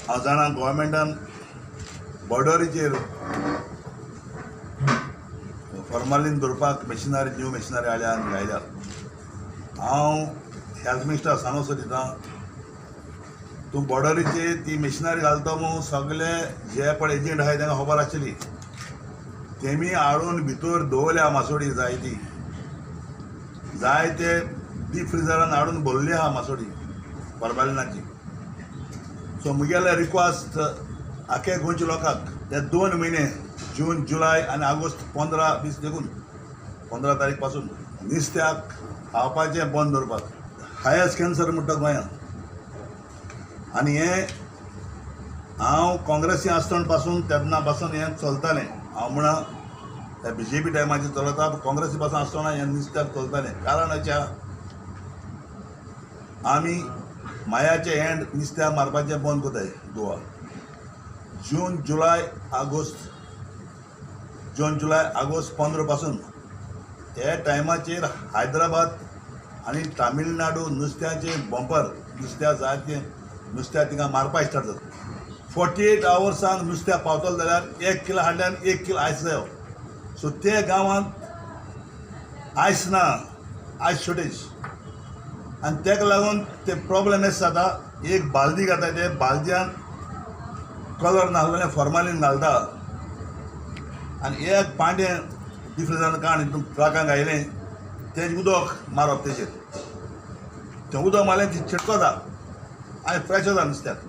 हांव जाणा गोवोरमेंटान बॉर्डरीचेर फॉर्मालीन दवरपाक मशिनरी न्यू मशिनरी हाडल्या आनी घायल्या. हांव हेल्थ मिनिस्टर सांगोसो दितां तूं बॉर्डरीचेर ती मशिनरी घालता म्हूण सगळे जे पळय एजंट आहाय तांकां खबर आसतली. तेमी हाडून भितर दवरल्या मासोडी जायती जायते डीप फ्रिजरान हाडून भरली आहा मासोडी फॉर्मालिनाची. सो मुगेले रिक्वेस्ट आख्या गोंयच्या लोकांक ते 2 म्हयने जून जुलय आनी ऑगस्ट 15-20 देखून 15 तारीख पासून नुस्त्याक खावपाचें बंद दवरपाक. हायस्ट कॅन्सर म्हणटा गोंयांत. आनी हें हांव काँग्रेसी आसतना पासून तेन्ना पासून हें चलतालें. हांव म्हणा त्या BJP टायमाचेर चलता काँग्रेसी पासून आसतना हें नुस्त्याक चलतालें. कारण हाच्या आमी मायाचे एंड नुस्त्याक मारपाचें बंद कोताय गोवा. जून जुलय ऑगस्ट 15 पासून हे टायमाचेर हैदराबाद आनी तामिळनाडू नुस्त्याचे बंपर नुस्त्या जायते नुस्त्या थिंगा मारपा स्टार्ट जाता. 48 आवर्सांक नुस्त्या पावतलो जाल्यार 1 किलो हाडल्यार 1 किलो आयस जायो. सो ते गांवांत आयस ना, आयस शॉर्टेज. आनी तेका लागून ते प्रॉब्लेम एस जाता. एक बालदी घालता ते बालद्यान कलर नासलेलें फॉर्मालीन घालता आनी एक पांडें डिफ्रिजरान काण हितून ट्रकान घायलें तें उदक मारप तेजेर. तें उदक मारलें ती चिटको जाता आनी फ्रेश जाता नुस्त्याक.